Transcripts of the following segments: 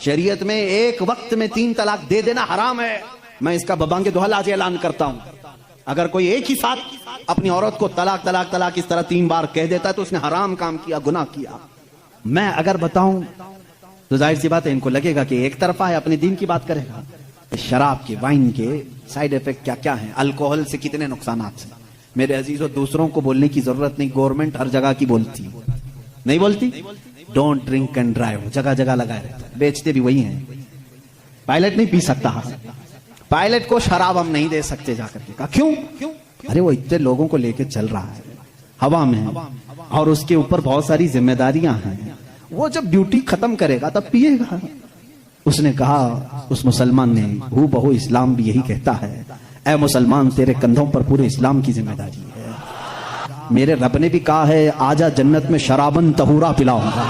شریعت میں ایک وقت میں 3 طلاق دے دینا حرام ہے. میں اس کا ببانگ دہل آج اعلان کرتا ہوں. اگر کوئی ایک ہی ساتھ اپنی عورت کو طلاق طلاق طلاق اس طرح 3 بار کہہ دیتا ہے تو اس نے حرام کام کیا، گناہ کیا. میں اگر بتاؤں تو ظاہر سی بات ہے ان کو لگے گا کہ ایک طرفہ ہے، اپنے دین کی بات کرے گا. شراب کے، وائن کے سائیڈ ایفیکٹ کیا کیا ہیں، الکوہل سے کتنے نقصانات ہیں. میرے عزیزوں، دوسروں کو بولنے کی ضرورت نہیں، گورنمنٹ ہر جگہ کی بولتی نہیں بولتی. ڈونٹ ڈرنک اینڈ ڈرائیو جگہ جگہ لگائے رہتا ہے، بیچتے بھی وہی ہیں. پائلٹ نہیں پی سکتا، پائلٹ کو شراب ہم نہیں دے سکتے. جا کر کے کہا کیوں؟ ارے وہ اتنے لوگوں کو لے کے چل رہا ہے، ہوا میں، اور اس کے اوپر بہت ساری ذمہ داریاں ہیں. وہ جب ڈیوٹی ختم کرے گا تب پیے گا. اس نے کہا، اس مسلمان نے، ہو بہو اسلام بھی یہی کہتا ہے، اے مسلمان تیرے کندھوں پر پورے اسلام کی ذمہ داری ہے. میرے رب نے بھی کہا ہے آجا جنت میں شرابن طہورا پلاؤں گا.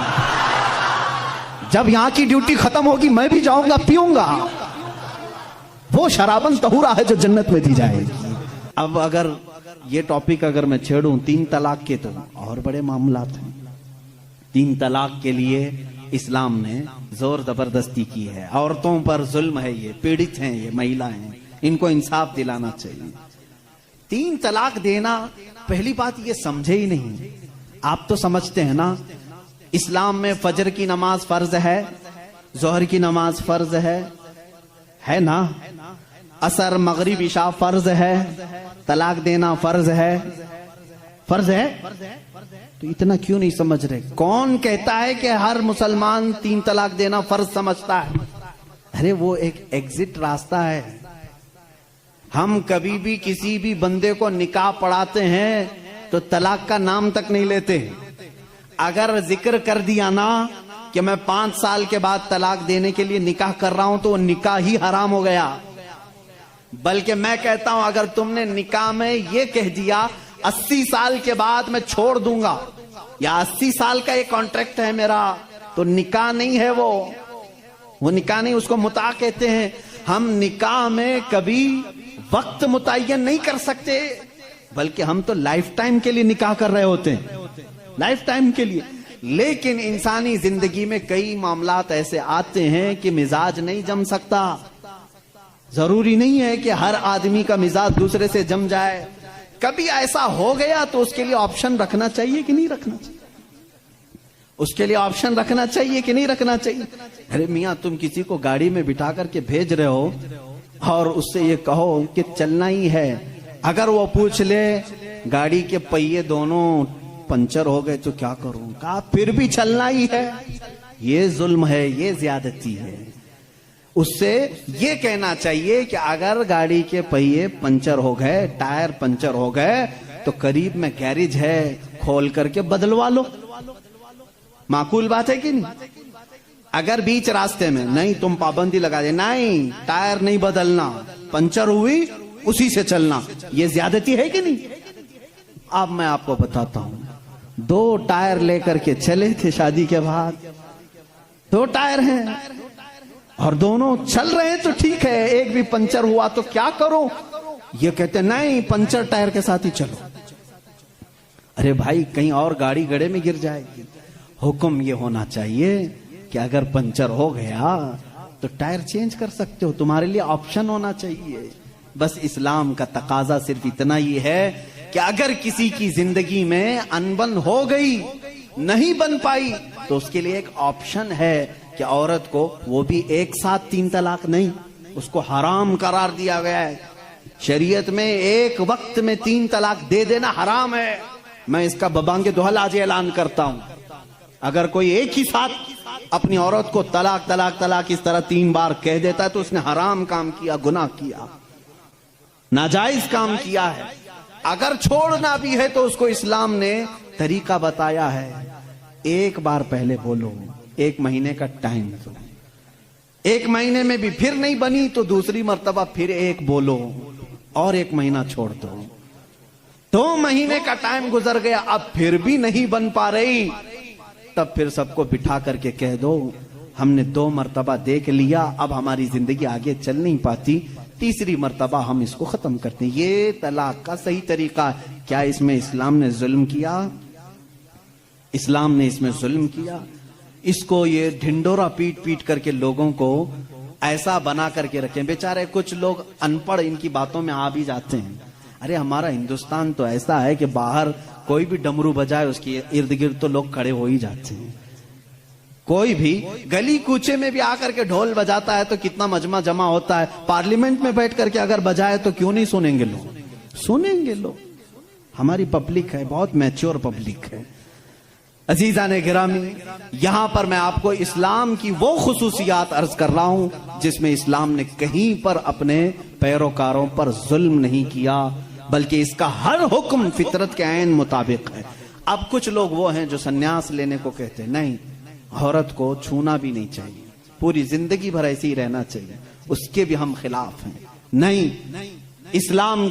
جب یہاں کی ڈیوٹی ختم ہوگی میں بھی جاؤں گا، پیوں گا. وہ شرابن طہورا ہے جو جنت میں دی جائے گی. اب اگر یہ ٹاپک اگر میں چھیڑوں 3 طلاق کے، تو اور بڑے معاملات ہیں. 3 طلاق کے لیے اسلام نے زور زبردستی کی ہے. عورتوں پر ظلم ہے، یہ پیڑت ہیں، یہ مہیلا ہیں، ان کو انصاف دلانا چاہیے. 3 طلاق دینا، پہلی بات یہ سمجھے ہی نہیں. آپ تو سمجھتے ہیں نا اسلام میں فجر کی نماز فرض ہے، ظہر کی نماز فرض ہے نا، عصر مغرب عشاء فرض ہے، طلاق دینا فرض ہے. فرض ہے تو اتنا کیوں نہیں سمجھ رہے؟ کون کہتا ہے کہ ہر مسلمان 3 طلاق دینا فرض سمجھتا ہے؟ ارے وہ ایک ایگزٹ راستہ ہے. ہم کبھی بھی کسی بھی بندے کو نکاح پڑھاتے ہیں تو طلاق کا نام تک نہیں لیتے. اگر ذکر کر دیا نا کہ میں 5 سال کے بعد طلاق دینے کے لیے نکاح کر رہا ہوں تو وہ نکاح ہی حرام ہو گیا. بلکہ میں کہتا ہوں اگر تم نے نکاح میں یہ کہہ دیا 80 سال کے بعد میں چھوڑ دوں گا، یا 80 سال کا یہ کانٹریکٹ ہے میرا، تو نکاح نہیں ہے. وہ نکاح نہیں، اس کو متاع کہتے ہیں. ہم نکاح میں کبھی وقت متعین نہیں کر سکتے، بلکہ ہم تو لائف ٹائم کے لیے نکاح کر رہے ہوتے ہیں، لائف ٹائم کے لیے. لیکن انسانی زندگی میں کئی معاملات ایسے آتے ہیں کہ مزاج نہیں جم سکتا. ضروری نہیں ہے کہ ہر آدمی کا مزاج دوسرے سے جم جائے. کبھی ایسا ہو گیا تو اس کے لیے آپشن رکھنا چاہیے کہ نہیں رکھنا چاہیے؟ اس کے لیے آپشن رکھنا چاہیے کہ نہیں رکھنا چاہیے؟ ارے میاں تم کسی کو گاڑی میں بٹھا کر کے بھیج رہے ہو اور اس سے یہ کہو کہ چلنا ہی ہے، اگر وہ پوچھ لے گاڑی کے پہیے دونوں پنچر ہو گئے تو کیا کروں؟ کہا پھر بھی چلنا ہی ہے. یہ ظلم ہے، یہ زیادتی ہے. اس سے یہ کہنا چاہیے کہ اگر گاڑی کے پہیے پنچر ہو گئے، ٹائر پنچر ہو گئے تو قریب میں گیریج ہے، کھول کر کے بدلوا لو. معقول بات ہے کہ نہیں؟ اگر بیچ راستے میں نہیں تم پابندی لگا دے، نہیں ٹائر نہیں بدلنا، پنچر ہوئی اسی سے چلنا، یہ زیادتی ہے کہ نہیں؟ اب میں آپ کو بتاتا ہوں، 2 ٹائر لے کر کے چلے تھے شادی کے بعد، 2 ٹائر ہیں اور دونوں چل رہے ہیں تو ٹھیک ہے، ایک بھی پنچر ہوا تو کیا کرو؟ یہ کہتے نہیں پنچر ٹائر کے ساتھ ہی چلو. ارے بھائی کہیں اور گاڑی گڑے میں گر جائے گی. حکم یہ ہونا چاہیے کہ اگر پنچر ہو گیا تو ٹائر چینج کر سکتے ہو، تمہارے لیے آپشن ہونا چاہیے. بس اسلام کا تقاضا صرف اتنا ہی ہے کہ اگر کسی کی زندگی میں انبن ہو گئی، نہیں بن پائی، تو اس کے لیے ایک آپشن ہے کہ عورت کو وہ بھی ایک ساتھ 3 طلاق نہیں، اس کو حرام قرار دیا گیا ہے. شریعت میں ایک وقت میں 3 طلاق دے دینا حرام ہے. میں اس کا ببانگ دہل آج اعلان کرتا ہوں. اگر کوئی ایک ہی ساتھ اپنی عورت کو طلاق طلاق طلاق اس طرح 3 بار کہہ دیتا ہے تو اس نے حرام کام کیا، گناہ کیا، ناجائز کام کیا ہے. اگر چھوڑنا بھی ہے تو اس کو اسلام نے طریقہ بتایا ہے. ایک بار پہلے بولو، 1 مہینے کا ٹائم دو، 1 مہینے میں بھی پھر نہیں بنی تو دوسری مرتبہ پھر 1 بولو اور 1 مہینہ چھوڑ دو. 2 مہینے کا ٹائم گزر گیا، اب پھر بھی نہیں بن پا رہی، تب پھر سب کو بٹھا کر کے کہہ دو ہم نے 2 مرتبہ دیکھ لیا، اب ہماری زندگی آگے چل نہیں پاتی، تیسری مرتبہ ہم اس کو ختم کرتے ہیں. یہ طلاق کا صحیح طریقہ ہے. کیا اس میں اسلام نے ظلم کیا؟ اسلام نے اس میں ظلم کیا؟ اس کو یہ ڈھنڈورا پیٹ پیٹ کر کے لوگوں کو ایسا بنا کر کے رکھیں. بیچارے کچھ لوگ ان پڑھ ان کی باتوں میں آ بھی جاتے ہیں. ارے ہمارا ہندوستان تو ایسا ہے کہ باہر کوئی بھی ڈمرو بجائے اس کے ارد گرد تو لوگ کھڑے ہو ہی جاتے ہیں. کوئی بھی گلی کوچے میں بھی آ کر کے ڈھول بجاتا ہے تو کتنا مجمع جمع ہوتا ہے. پارلیمنٹ میں بیٹھ کر کے اگر بجائے تو کیوں نہیں سنیں گے لوگ؟ سنیں گے لوگ. ہماری پبلک ہے, بہت میچور پبلک ہے. عزیزان گرامی, یہاں پر میں آپ کو اسلام کی وہ خصوصیات عرض کر رہا ہوں جس میں اسلام نے کہیں پر اپنے پیروکاروں پر ظلم نہیں کیا, بلکہ اس کا ہر حکم فطرت کے عین مطابق ہے. اب کچھ لوگ وہ ہیں جو سنیاس لینے کو کہتے ہیں, نہیں, عورت کو چھونا بھی نہیں چاہیے, پوری زندگی بھر ایسے ہی رہنا چاہیے. اس کے بھی ہم خلاف ہیں. نہیں, اسلام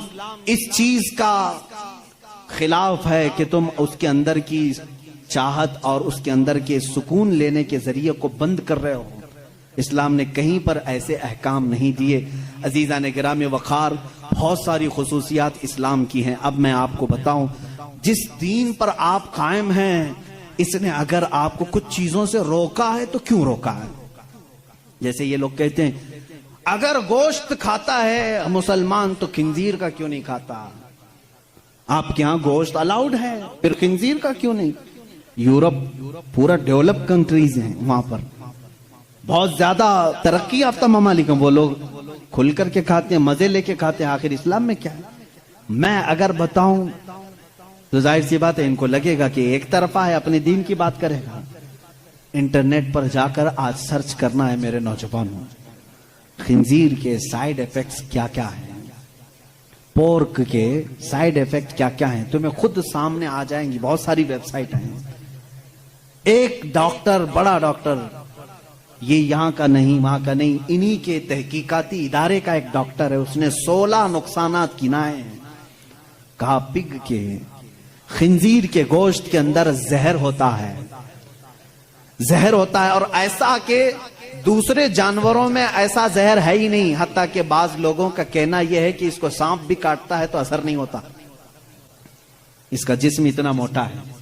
اس چیز کا خلاف ہے کہ تم اس کے اندر کی چاہت اور اس کے اندر کے سکون لینے کے ذریعے کو بند کر رہے ہو. اسلام نے کہیں پر ایسے احکام نہیں دیے. عزیزان گرامی وقار, بہت ساری خصوصیات اسلام کی ہیں. اب میں آپ کو بتاؤں, جس دین پر آپ قائم ہیں اس نے اگر آپ کو کچھ چیزوں سے روکا ہے تو کیوں روکا ہے؟ جیسے یہ لوگ کہتے ہیں اگر گوشت کھاتا ہے مسلمان تو خنزیر کا کیوں نہیں کھاتا؟ آپ کے ہاں گوشت الاؤڈ ہے, پھر خنزیر کا کیوں نہیں؟ یورپ پورا ڈیولپ کنٹریز ہیں, وہاں پر بہت زیادہ ترقی یافتہ ممالک ہیں, وہ لوگ کھل کر کے کھاتے ہیں, مزے لے کے کھاتے ہیں. آخر اسلام میں کیا ہے؟ میں اگر بتاؤں تو ظاہر سی بات ہے ان کو لگے گا کہ ایک طرفہ ہے, اپنے دین کی بات کرے گا. انٹرنیٹ پر جا کر آج سرچ کرنا ہے میرے نوجوانوں, خنزیر کے سائیڈ ایفیکٹس کیا کیا ہیں, پورک کے سائیڈ ایفیکٹ کیا کیا ہیں, تمہیں خود سامنے آ جائیں گی. بہت ساری ویب سائٹ ہیں. ایک ڈاکٹر, بڑا ڈاکٹر, یہ یہاں کا نہیں وہاں کا نہیں, انہی کے تحقیقاتی ادارے کا ایک ڈاکٹر ہے, اس نے 16 نقصانات گنائے ہیں. کہا پگ کے, خنزیر کے گوشت کے اندر زہر ہوتا ہے, زہر ہوتا ہے, اور ایسا کہ دوسرے جانوروں میں ایسا زہر ہے ہی نہیں. حتیٰ کہ بعض لوگوں کا کہنا یہ ہے کہ اس کو سانپ بھی کاٹتا ہے تو اثر نہیں ہوتا, اس کا جسم اتنا موٹا ہے.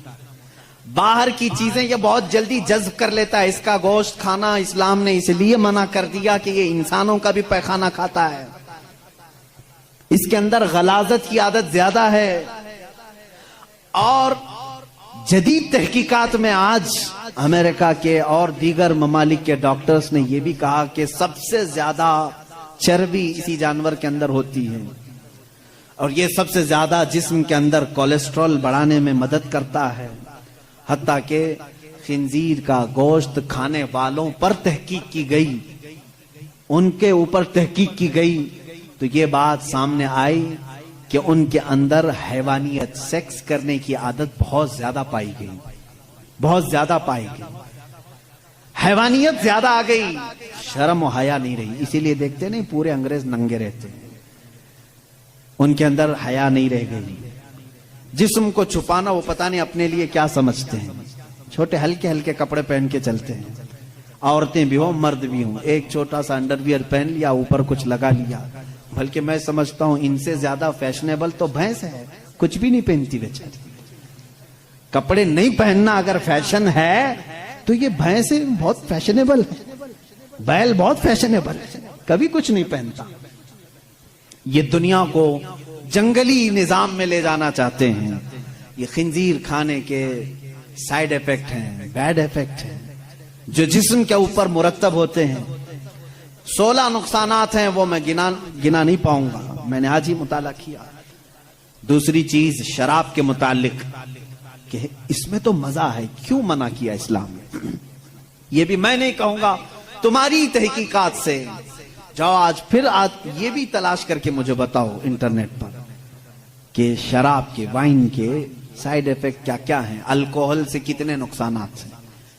باہر کی چیزیں یہ بہت جلدی جذب کر لیتا ہے. اس کا گوشت کھانا اسلام نے اس لیے منع کر دیا کہ یہ انسانوں کا بھی پیخانہ کھاتا ہے, اس کے اندر غلاظت کی عادت زیادہ ہے. اور جدید تحقیقات میں آج امریکہ کے اور دیگر ممالک کے ڈاکٹرز نے یہ بھی کہا کہ سب سے زیادہ چربی اسی جانور کے اندر ہوتی ہے, اور یہ سب سے زیادہ جسم کے اندر کولیسٹرول بڑھانے میں مدد کرتا ہے. حتیٰ کہ خنزیر کا گوشت کھانے والوں پر تحقیق کی گئی, ان کے اوپر تحقیق کی گئی تو یہ بات سامنے آئی کہ ان کے اندر حیوانیت, سیکس کرنے کی عادت بہت زیادہ پائی گئی, بہت زیادہ پائی گئی. حیوانیت زیادہ آ گئی, شرم و حیا نہیں رہی. اسی لیے دیکھتے نہیں پورے انگریز ننگے رہتے ہیں, ان کے اندر حیا نہیں رہ گئی. جسم کو چھپانا وہ پتہ نہیں اپنے لیے کیا سمجھتے ہیں, چھوٹے ہلکے ہلکے کپڑے پہن کے چلتے ہیں. عورتیں بھی ہوں مرد بھی ہوں, ایک چھوٹا سا انڈر ویئر پہن لیا, اوپر کچھ لگا لیا. بلکہ میں سمجھتا ہوں ان سے زیادہ فیشنیبل تو بھینس ہے, کچھ بھی نہیں پہنتی بیچاری. کپڑے نہیں پہننا اگر فیشن ہے تو یہ بھینس بہت فیشنیبل ہے, بیل بہت فیشنیبل ہے, کبھی کچھ نہیں پہنتا. یہ دنیا کو جنگلی نظام میں لے جانا چاہتے ہیں. یہ خنزیر کھانے کے سائیڈ ایفیکٹ ہیں, بیڈ ایفیکٹ ہیں جو جسم کے اوپر مرتب ہوتے ہیں. 16 نقصانات ہیں, وہ میں گنا نہیں پاؤں گا, میں نے آج ہی مطالعہ کیا. دوسری چیز شراب کے متعلق کہ اس میں تو مزہ ہے, کیوں منع کیا اسلام نے؟ یہ بھی میں نہیں کہوں گا, تمہاری تحقیقات سے جاؤ آج یہ بھی تلاش کر کے مجھے بتاؤ انٹرنیٹ پر کہ شراب کے, وائن کے سائیڈ ایفیکٹ کیا کیا ہیں, الکوہل سے کتنے نقصانات ہیں.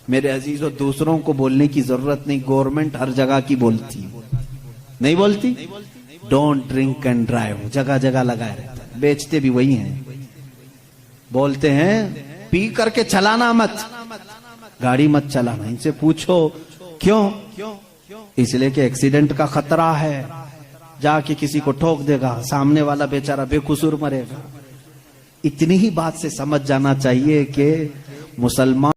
میرے عزیزوں, دوسروں کو بولنے کی ضرورت نہیں, گورنمنٹ ہر جگہ کی بولتی, نہیں بولتی؟ ڈونٹ ڈرنک اینڈ ڈرائیو جگہ جگہ لگائے رہتا ہے, بیچتے بھی وہی ہیں. بولتے ہیں پی کر کے چلانا مت, گاڑی مت چلانا. ان سے پوچھو کیوں؟ اس لیے کہ ایکسیڈنٹ کا خطرہ ہے, جا کے کسی کو ٹھوک دے گا, سامنے والا بیچارہ بے قصور مرے گا. اتنی ہی بات سے سمجھ جانا چاہیے کہ مسلمان